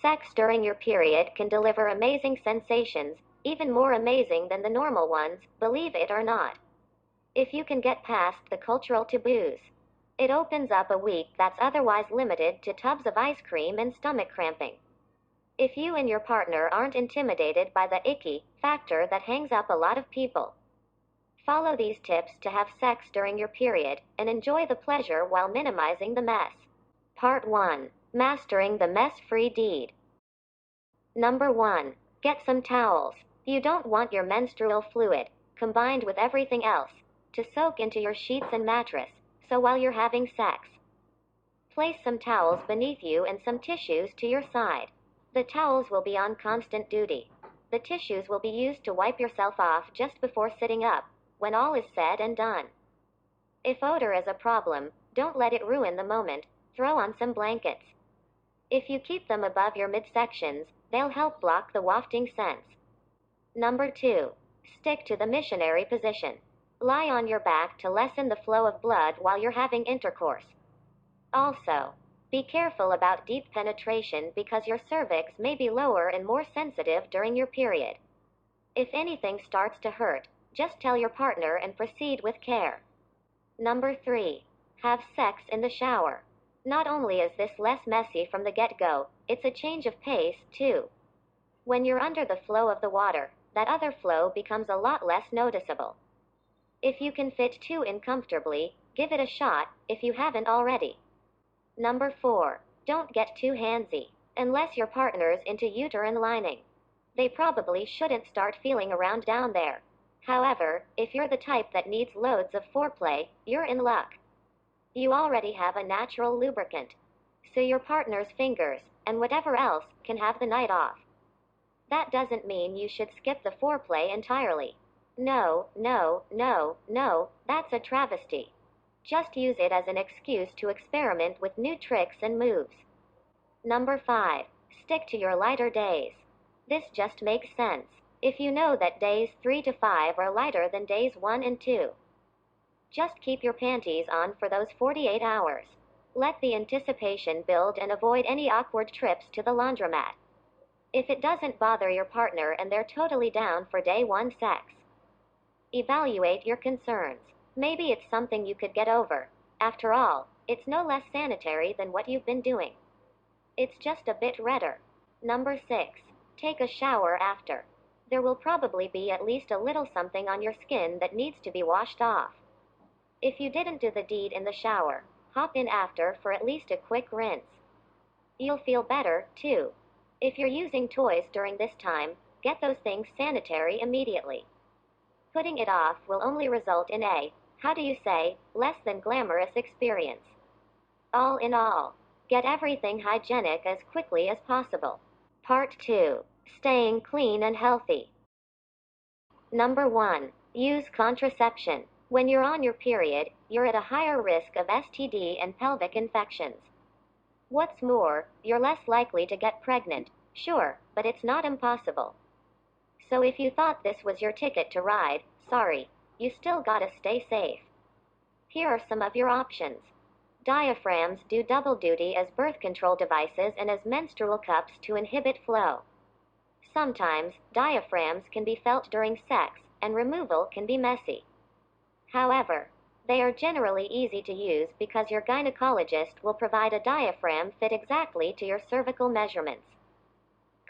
Sex during your period can deliver amazing sensations, even more amazing than the normal ones, believe it or not. If you can get past the cultural taboos, it opens up a week that's otherwise limited to tubs of ice cream and stomach cramping. If you and your partner aren't intimidated by the icky factor that hangs up a lot of people, follow these tips to have sex during your period and enjoy the pleasure while minimizing the mess. Part 1. Mastering the mess-free deed. Number 1. Get some towels. You don't want your menstrual fluid, combined with everything else, to soak into your sheets and mattress, so while you're having sex, place some towels beneath you and some tissues to your side. The towels will be on constant duty. The tissues will be used to wipe yourself off just before sitting up, when all is said and done. If odor is a problem, don't let it ruin the moment, throw on some blankets. If you keep them above your midsections, they'll help block the wafting scents. Number 2. Stick to the missionary position. Lie on your back to lessen the flow of blood while you're having intercourse. Also, be careful about deep penetration because your cervix may be lower and more sensitive during your period. If anything starts to hurt, just tell your partner and proceed with care. Number 3. Have sex in the shower. Not only is this less messy from the get-go, it's a change of pace, too. When you're under the flow of the water, that other flow becomes a lot less noticeable. If you can fit 2 in comfortably, give it a shot, if you haven't already. Number 4. Don't get too handsy. Unless your partner's into uterine lining, they probably shouldn't start feeling around down there. However, if you're the type that needs loads of foreplay, you're in luck. You already have a natural lubricant, so your partner's fingers, and whatever else, can have the night off. That doesn't mean you should skip the foreplay entirely. No, no, no, no, that's a travesty. Just use it as an excuse to experiment with new tricks and moves. Number 5. Stick to your lighter days. This just makes sense. If you know that days 3 to 5 are lighter than days 1 and 2, just keep your panties on for those 48 hours. Let the anticipation build and avoid any awkward trips to the laundromat. If it doesn't bother your partner and they're totally down for day 1 sex, evaluate your concerns. Maybe it's something you could get over. After all, it's no less sanitary than what you've been doing. It's just a bit redder. Number 6. Take a shower after. There will probably be at least a little something on your skin that needs to be washed off. If you didn't do the deed in the shower, hop in after for at least a quick rinse. You'll feel better, too. If you're using toys during this time, get those things sanitary immediately. Putting it off will only result in a, less than glamorous experience. All in all, get everything hygienic as quickly as possible. Part 2. Staying clean and healthy. Number 1. Use contraception. When you're on your period, you're at a higher risk of STD and pelvic infections. What's more, you're less likely to get pregnant, sure, but it's not impossible. So if you thought this was your ticket to ride, sorry, you still gotta stay safe. Here are some of your options. Diaphragms do double duty as birth control devices and as menstrual cups to inhibit flow. Sometimes, diaphragms can be felt during sex, and removal can be messy. However, they are generally easy to use because your gynecologist will provide a diaphragm fit exactly to your cervical measurements.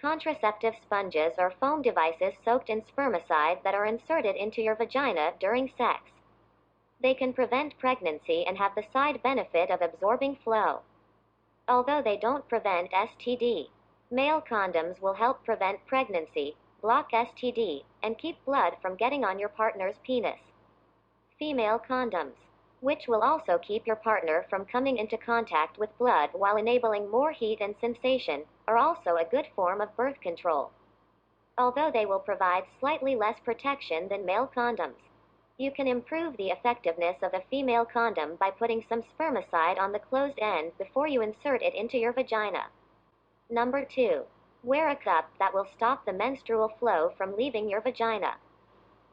Contraceptive sponges are foam devices soaked in spermicide that are inserted into your vagina during sex. They can prevent pregnancy and have the side benefit of absorbing flow. Although they don't prevent STD, male condoms will help prevent pregnancy, block STD, and keep blood from getting on your partner's penis. Female condoms, which will also keep your partner from coming into contact with blood while enabling more heat and sensation, are also a good form of birth control. Although they will provide slightly less protection than male condoms, you can improve the effectiveness of a female condom by putting some spermicide on the closed end before you insert it into your vagina. Number 2. Wear a cup that will stop the menstrual flow from leaving your vagina.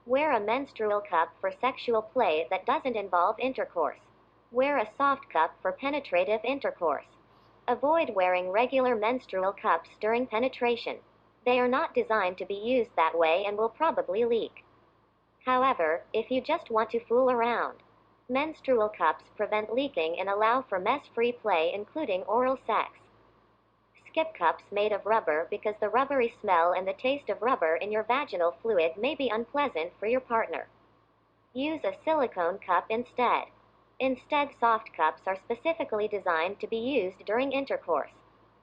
Wear a menstrual cup for sexual play that doesn't involve intercourse. Wear a soft cup for penetrative intercourse. Avoid wearing regular menstrual cups during penetration. They are not designed to be used that way and will probably leak. However, if you just want to fool around, menstrual cups prevent leaking and allow for mess-free play, including oral sex. Skip cups made of rubber because the rubbery smell and the taste of rubber in your vaginal fluid may be unpleasant for your partner. Use a silicone cup instead. Instead, soft cups are specifically designed to be used during intercourse.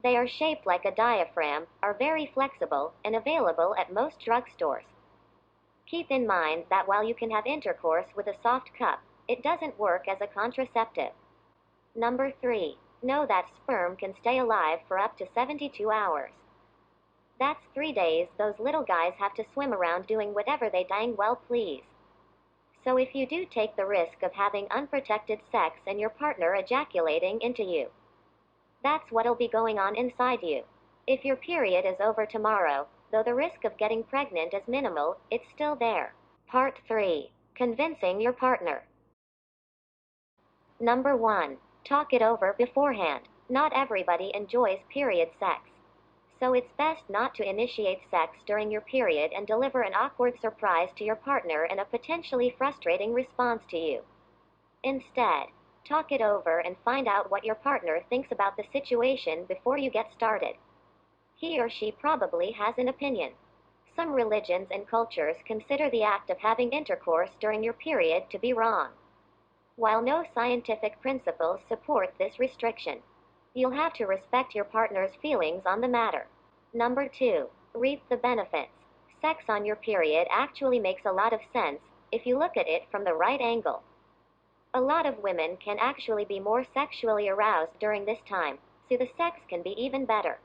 They are shaped like a diaphragm, are very flexible, and available at most drugstores. Keep in mind that while you can have intercourse with a soft cup, it doesn't work as a contraceptive. Number 3. Know that sperm can stay alive for up to 72 hours. That's 3 days those little guys have to swim around doing whatever they dang well please. So if you do take the risk of having unprotected sex and your partner ejaculating into you, that's what'll be going on inside you. If your period is over tomorrow, though the risk of getting pregnant is minimal, it's still there. Part 3. Convincing your partner. Number 1. Talk it over beforehand. Not everybody enjoys period sex. So it's best not to initiate sex during your period and deliver an awkward surprise to your partner and a potentially frustrating response to you. Instead, talk it over and find out what your partner thinks about the situation before you get started. He or she probably has an opinion. Some religions and cultures consider the act of having intercourse during your period to be wrong. While no scientific principles support this restriction, you'll have to respect your partner's feelings on the matter. Number 2. Reap the benefits. Sex on your period actually makes a lot of sense if you look at it from the right angle. A lot of women can actually be more sexually aroused during this time, so the sex can be even better.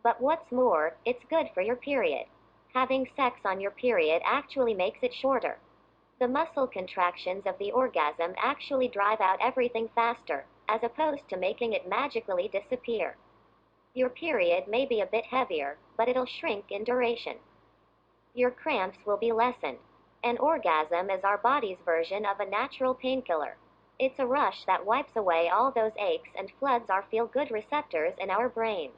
But what's more, it's good for your period. Having sex on your period actually makes it shorter. The muscle contractions of the orgasm actually drive out everything faster, as opposed to making it magically disappear. Your period may be a bit heavier, but it'll shrink in duration. Your cramps will be lessened. An orgasm is our body's version of a natural painkiller. It's a rush that wipes away all those aches and floods our feel-good receptors in our brains.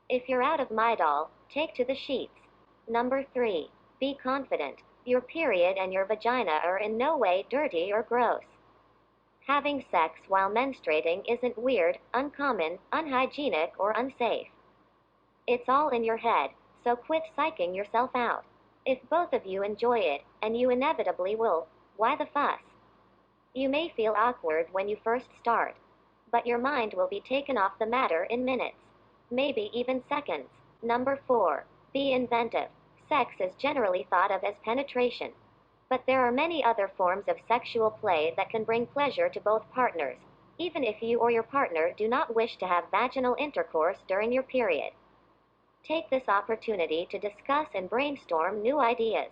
If you're out of Midol, take to the sheets. Number 3. Be confident. Your period and your vagina are in no way dirty or gross. Having sex while menstruating isn't weird, uncommon, unhygienic, or unsafe. It's all in your head, so quit psyching yourself out. If both of you enjoy it, and you inevitably will, why the fuss? You may feel awkward when you first start, but your mind will be taken off the matter in minutes, maybe even seconds. Number 4. Be inventive. Sex is generally thought of as penetration, but there are many other forms of sexual play that can bring pleasure to both partners, even if you or your partner do not wish to have vaginal intercourse during your period. Take this opportunity to discuss and brainstorm new ideas.